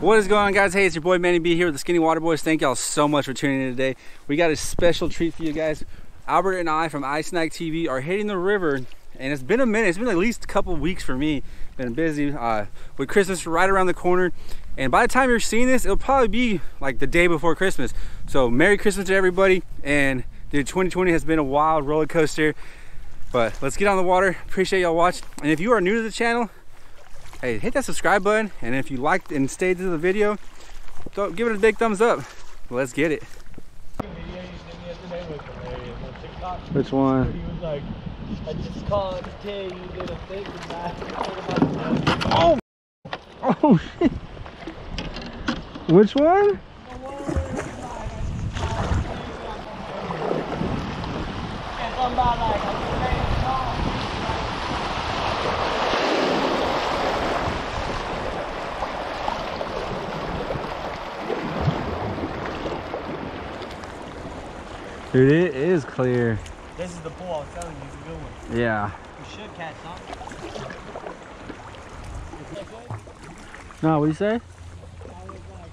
What is going on, guys? Hey, it's your boy Manny B here with the Skinny Water Boys. Thank y'all so much for tuning in today. We got a special treat for you guys. Albert and I from iSnack TV are hitting the river, and it's been a minute. It's been at least a couple weeks for me. Been busy with Christmas right around the corner, and by the time you're seeing this, it'll probably be like the day before Christmas. So Merry Christmas to everybody, and dude, 2020 has been a wild roller coaster, but let's get on the water. Appreciate y'all watching, and if you are new to the channel, hey, hit that subscribe button, and if you liked and stayed to the video, give it a big thumbs up. Let's get it. Which one? He was like, I just called to tell you that I'm thinking about it. Oh! Oh shit! Which one? Dude, it is clear. This is the pool I was telling you, it's a good one. Yeah. You should catch something. No, what do you say? I was like,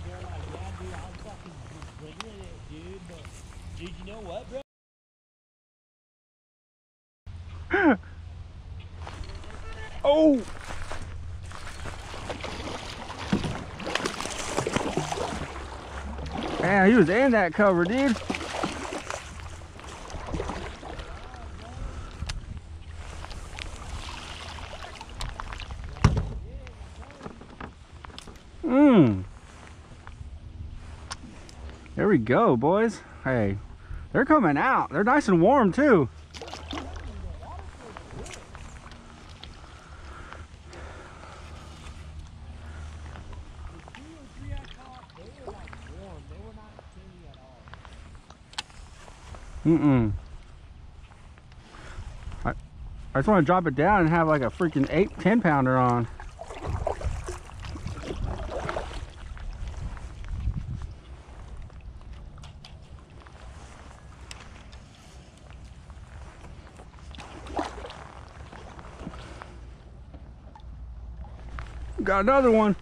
they're like, yeah, dude, I'm fucking bringing it, dude. But, dude, you know what, bro? Oh! Man, he was in that cover, dude. There we go, boys. Hey, they're coming out. They're nice and warm too. I just want to drop it down and have like a freaking 8-10 pounder on. Got another one.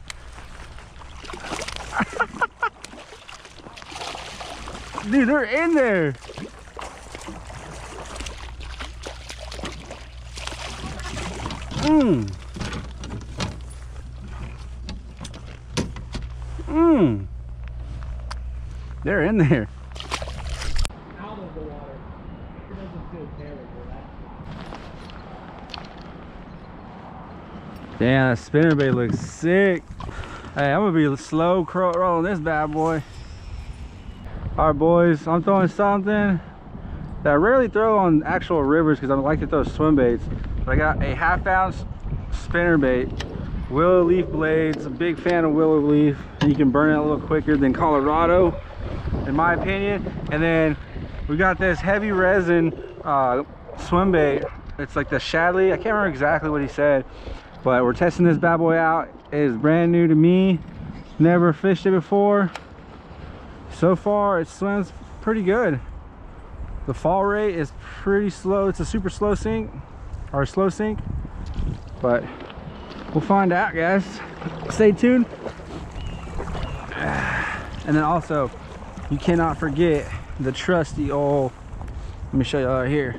Dude, they're in there. They're in there. Out of the water. It doesn't feel terrible, right? Damn, that spinnerbait looks sick. Hey, I'm gonna be slow rolling this bad boy. All right, boys, I'm throwing something that I rarely throw on actual rivers because I like to throw swim baits. But I got a 1/2 ounce spinnerbait, willow leaf blades. A big fan of willow leaf. You can burn it a little quicker than Colorado, in my opinion. And then we got this heavy resin swim bait. It's like the Shadley. I can't remember exactly what he said, but we're testing this bad boy out. It is brand new to me. Never fished it before. So far, it swims pretty good. The fall rate is pretty slow. It's a super slow sink, or slow sink, but we'll find out, guys. Stay tuned. And then also, you cannot forget the trusty old, let me show you right here,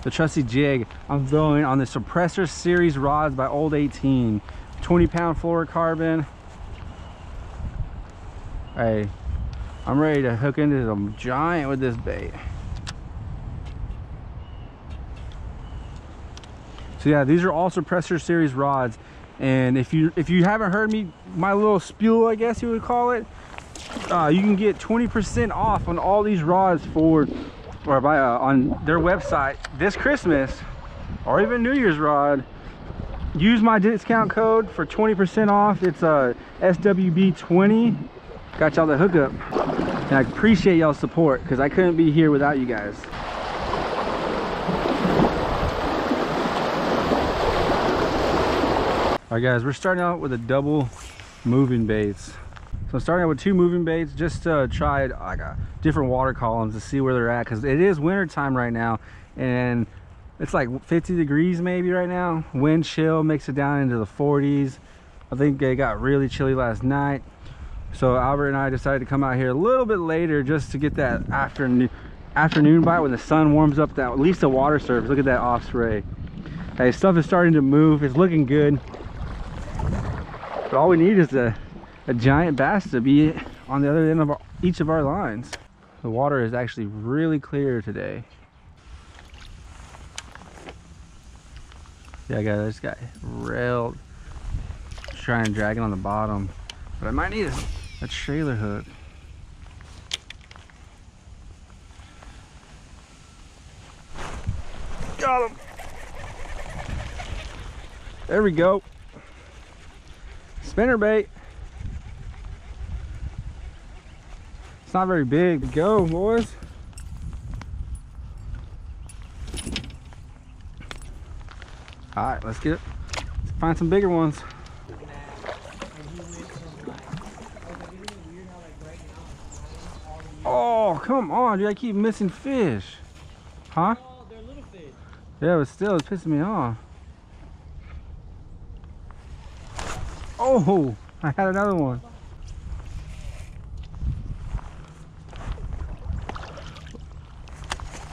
the trusty jig I'm throwing on the Suppressor Series rods by Old 18. 20-pound fluorocarbon. Hey, I'm ready to hook into some giant with this bait. So yeah, these are all Suppressor Series rods, and if you haven't heard me, my little spiel, I guess you would call it, you can get 20% off on all these rods on their website this Christmas, or even New Year's rod. Use my discount code for 20% off. It's SWB20. Got y'all the hookup, and I appreciate y'all's support because I couldn't be here without you guys. All right, guys, we're starting out with a double moving baits. So I'm starting out with 2 moving baits just to try like different water columns to see where they're at, because it is winter time right now, and it's like 50 degrees maybe right now. Wind chill makes it down into the 40s. I think it got really chilly last night. So Albert and I decided to come out here a little bit later just to get that afternoon bite when the sun warms up that at least the water surface. Look at that osprey. Hey, stuff is starting to move. It's looking good. But all we need is a giant bass to be on the other end of each of our lines. The water is actually really clear today. Yeah, guys, I just got railed. Trying to drag it on the bottom, but I might need a trailer hook. Got him. There we go. Spinner bait. It's not very big. Go, boys. All right, let's find some bigger ones. Oh, come on, dude. I keep missing fish. Huh? Oh, they're little fish. Yeah, but still, it's pissing me off. Oh, I had another one.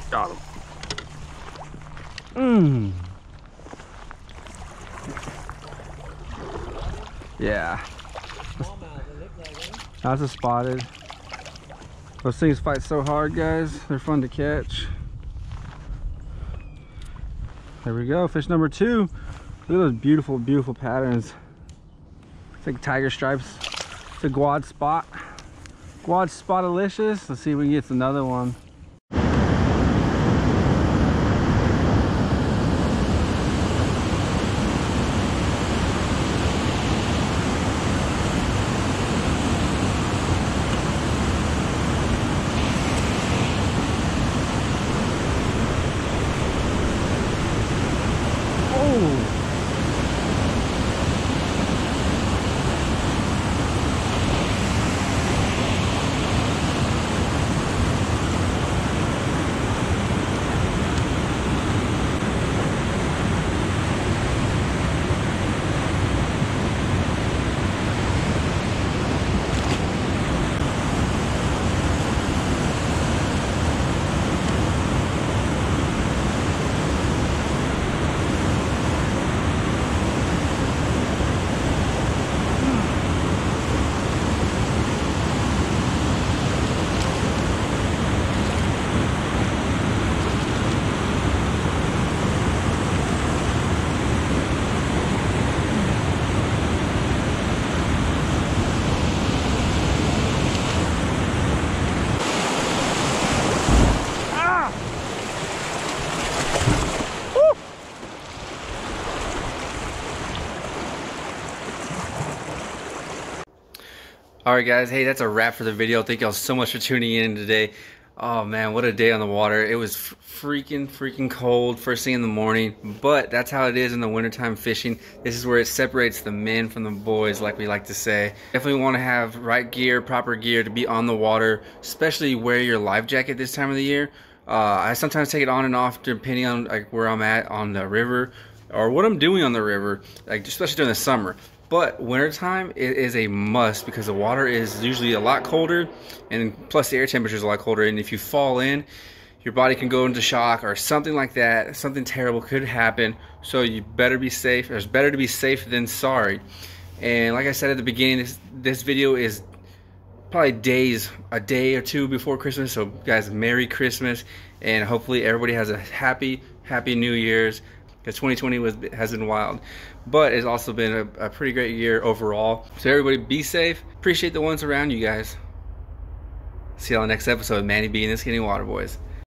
Got him. Yeah. That's a spotted. Those things fight so hard, guys. They're fun to catch. There we go, fish number 2. Look at those beautiful, beautiful patterns. It's like tiger stripes. It's a quad spot. Quad spot-alicious. Let's see if we can get another one. Alright guys, hey, that's a wrap for the video. Thank y'all so much for tuning in today. Oh man, what a day on the water. It was freaking cold first thing in the morning, but that's how it is in the wintertime fishing. This is where it separates the men from the boys, like we like to say. Definitely want to have right gear, proper gear to be on the water, especially wear your life jacket this time of the year. I sometimes take it on and off depending on like where I'm at on the river or what I'm doing on the river, like especially during the summer. But wintertime, it is a must because the water is usually a lot colder, and plus the air temperature is a lot colder. And if you fall in, your body can go into shock or something like that. Something terrible could happen. So you better be safe. It's better to be safe than sorry. And like I said at the beginning, this video is probably a day or two before Christmas. So guys, Merry Christmas, and hopefully everybody has a happy New Year's. Because 2020 has been wild, but it's also been a pretty great year overall. So everybody be safe. Appreciate the ones around you guys. See you on the next episode of Manny B and the Skinny Water Boys.